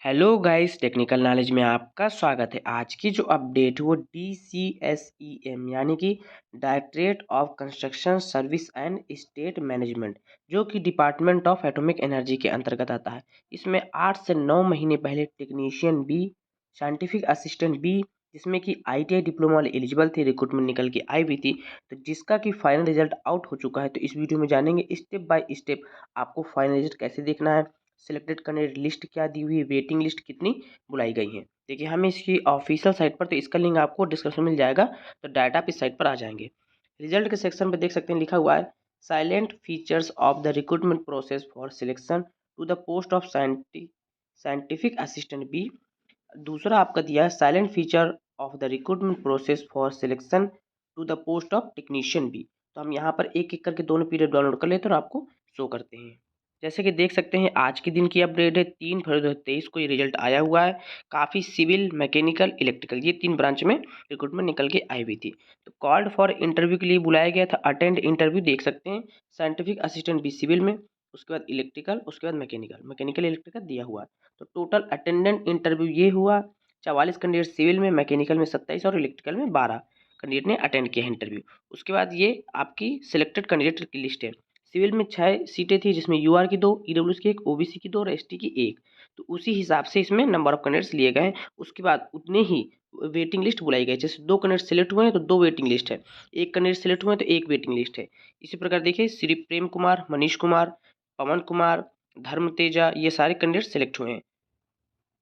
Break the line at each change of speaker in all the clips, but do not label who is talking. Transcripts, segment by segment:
Hello guys, technical knowledge में आपका स्वागत है। आज की जो अपडेट है वो DCSEM यानी कि directorate of construction service and state management, जो कि डिपार्टमेंट ऑफ एटॉमिक एनर्जी के अंतर्गत आता है। इसमें 8 से 9 महीने पहले technician B, scientific assistant B, जिसमें कि ITI डिप्लोमा वाले एलिजिबल थे, रिक्रूटमेंट निकल के आई हुई थी। तो जिसका कि फाइनल रिजल्ट आउट हो चुका है। तो इस वीडियो में जानेंगे स्टेप बाय स्टेप आपको फाइनल रिजल्ट कैसे देखना है, सिलेक्टेड कैंडिडेट लिस्ट क्या दी हुई है, वेटिंग लिस्ट कितनी बुलाई गई है। देखिए हमें इसकी ऑफिशियल साइट पर, तो इसका लिंक आपको डिस्क्रिप्शन में मिल जाएगा, तो डाटा आप इस साइट पर आ जाएंगे। रिजल्ट के सेक्शन पे देख सकते हैं लिखा हुआ है silent features of the recruitment process for selection to the post of scientific assistant B. दूसरा आपका दिया है silent feature of the recruitment process for selection to the post of technician B. तो हम यहाँ पर एक एक करके दोनों पीडीएफ डाउनलोड कर लेते हैं और आपको शो करते हैं। जैसे कि देख सकते हैं आज के दिन की अपडेट है, 3 फरवरी 2023 को ये रिजल्ट आया हुआ है। काफ़ी सिविल, मैकेनिकल, इलेक्ट्रिकल ये 3 ब्रांच में रिक्रूटमेंट निकल के आई हुई थी। तो कॉल्ड फॉर इंटरव्यू के लिए बुलाया गया था। अटेंड इंटरव्यू देख सकते हैं, साइंटिफिक असिस्टेंट भी सिविल में, उसके बाद इलेक्ट्रिकल, उसके बाद मैकेनिकल इलेक्ट्रिकल दिया हुआ है। तो टोटल अटेंडेंट इंटरव्यू ये हुआ 44 कैंडिडेट सिविल में, मैकेनिकल में 27 और इलेक्ट्रिकल में 12 कैंडिडेट ने अटेंड किया इंटरव्यू। उसके बाद ये आपकी सिलेक्टेड कैंडिडेट की लिस्ट है। सिविल में 6 सीटें थी, जिसमें यूआर की 2, ईडब्ल्यूएस की 1, ओबीसी की 2 और एसटी की 1। तो उसी हिसाब से इसमें नंबर ऑफ कैंडिडेट्स लिए गए हैं। उसके बाद उतने ही वेटिंग लिस्ट बुलाई गई। जैसे 2 कैंडिडेट सेलेक्ट हुए हैं तो 2 वेटिंग लिस्ट है, 1 कैंडिडेट सेलेक्ट हुए हैं तो 1 वेटिंग लिस्ट है। इसी प्रकार देखिए श्री प्रेम कुमार, मनीष कुमार, पवन कुमार, धर्म तेजा, ये सारे कैंडिडेट सेलेक्ट हुए हैं।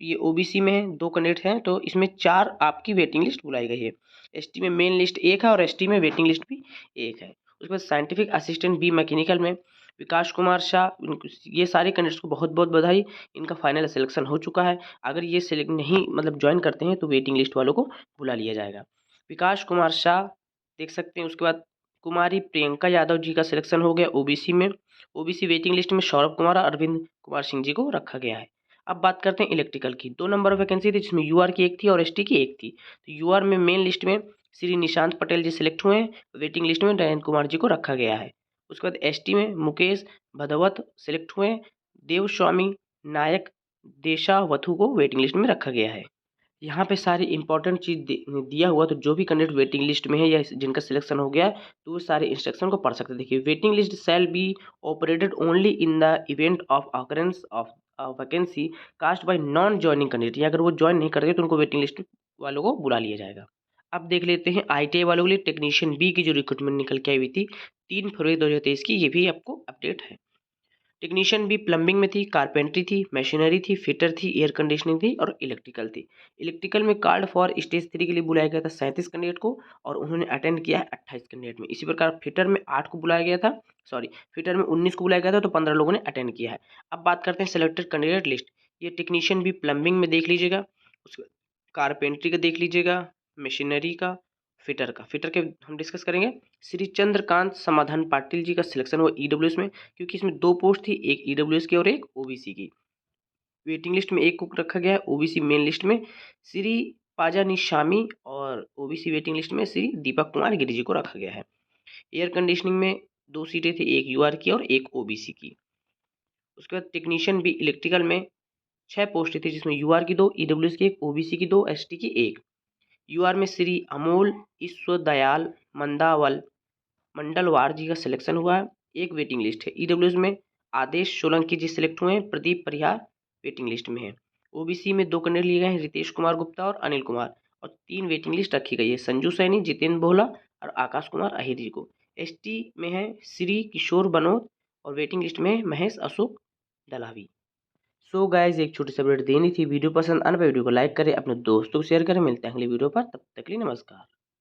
ये ओबीसी में है, 2 कैंडिडेट हैं, तो इसमें 4 आपकी वेटिंग लिस्ट बुलाई गई है। एसटी में मेन लिस्ट 1 है और एसटी में वेटिंग लिस्ट भी 1 है। उसके बाद साइंटिफिक असिस्टेंट बी मैकेनिकल में विकास कुमार शाह, ये सारे कैंडिडेट्स को बहुत बहुत बधाई, इनका फाइनल सिलेक्शन हो चुका है। अगर ये सिलेक्ट नहीं ज्वाइन करते हैं तो वेटिंग लिस्ट वालों को बुला लिया जाएगा। विकास कुमार शाह देख सकते हैं। उसके बाद कुमारी प्रियंका यादव जी का सिलेक्शन हो गया ओबीसी में। ओबीसी वेटिंग लिस्ट में सौरभ कुमार और अरविंद कुमार सिंह जी को रखा गया है। अब बात करते हैं इलेक्ट्रिकल की। 2 नंबर वैकेंसी थी, जिसमें यूआर की 1 थी और एसटी की 1 थी। तो यूआर में मेन लिस्ट में श्री निशांत पटेल जी सिलेक्ट हुए हैं, वेटिंग लिस्ट में नयन कुमार जी को रखा गया है। उसके बाद एसटी में मुकेश भदवत सिलेक्ट हुए हैं, देवस्वामी नायक देशावथु को वेटिंग लिस्ट में रखा गया है। यहाँ पे सारी इंपॉर्टेंट चीज़ दिया हुआ, तो जो भी कैंडिडेट वेटिंग लिस्ट में है या जिनका सिलेक्शन हो गया है, तो वो सारे इंस्ट्रक्शन को पढ़ सकते हैं। देखिए waiting list shall be operated only in the event of occurrence of vacancy cast by non joining candidate, या अगर वो ज्वाइन नहीं करते तो उनको वेटिंग लिस्ट वालों को बुला लिया जाएगा। अब देख लेते हैं ITI वालों के लिए टेक्नीशियन बी की जो रिक्रूटमेंट निकल के आई हुई थी 3 फरवरी 2023 की, ये भी आपको अपडेट है। टेक्नीशियन भी प्लम्बिंग में थी, कारपेंट्री थी, मशीनरी थी, फिटर थी, एयर कंडीशनिंग थी और इलेक्ट्रिकल थी। इलेक्ट्रिकल में कॉल्ड फॉर स्टेज 3 के लिए बुलाया गया था 37 कैंडिडेट को, और उन्होंने अटेंड किया है 28 कैंडिडेट में। इसी प्रकार फिटर में 8 को बुलाया गया था, फिटर में 19 को बुलाया गया था, तो 15 लोगों ने अटेंड किया है। अब बात करते हैं सिलेक्टेड कैंडिडेट लिस्ट। ये टेक्नीशियन भी प्लम्बिंग में देख लीजिएगा, उसके कारपेंट्री का देख लीजिएगा, मशीनरी का, फिटर के हम डिस्कस करेंगे। श्री चंद्रकांत समाधान पाटिल जी का सिलेक्शन हुआ ईडब्ल्यूएस में, क्योंकि इसमें 2 पोस्ट थी, एक ईडब्ल्यूएस की और एक ओबीसी की। वेटिंग लिस्ट में 1 को रखा गया है, ओबीसी मेन लिस्ट में श्री पाजानी शामी और ओबीसी वेटिंग लिस्ट में श्री दीपक कुमार गिरी जी को रखा गया है। एयर कंडीशनिंग में 2 सीटें थी, एक यूआर की और एक ओबीसी की। उसके बाद टेक्नीशियन भी इलेक्ट्रिकल में 6 पोस्ट थी, जिसमें यूआर की 2, ईडब्ल्यूएस की 1, ओबीसी की 2, एसटी की 1। यूआर में श्री अमोल ईश्वर दयाल मंदावल मंडलवार जी का सिलेक्शन हुआ है, एक वेटिंग लिस्ट है। ईडब्ल्यूएस में आदेश सोलंकी जी सिलेक्ट हुए हैं, प्रदीप परिहार वेटिंग लिस्ट में है। ओबीसी में 2 कैंडिडेट लिए गए हैं, रितेश कुमार गुप्ता और अनिल कुमार, और 3 वेटिंग लिस्ट रखी गई है, संजू सैनी, जितेंद्र बोहला और आकाश कुमार अहिर जी को। एसटी में है श्री किशोर बनोद और वेटिंग लिस्ट में है महेश अशोक दलावी। सो गाइज एक छोटी सी अपडेट देनी थी। वीडियो पसंद आने पर वीडियो को लाइक करें, अपने दोस्तों को शेयर करें। मिलते हैं अगली वीडियो पर, तब तक के लिए नमस्कार।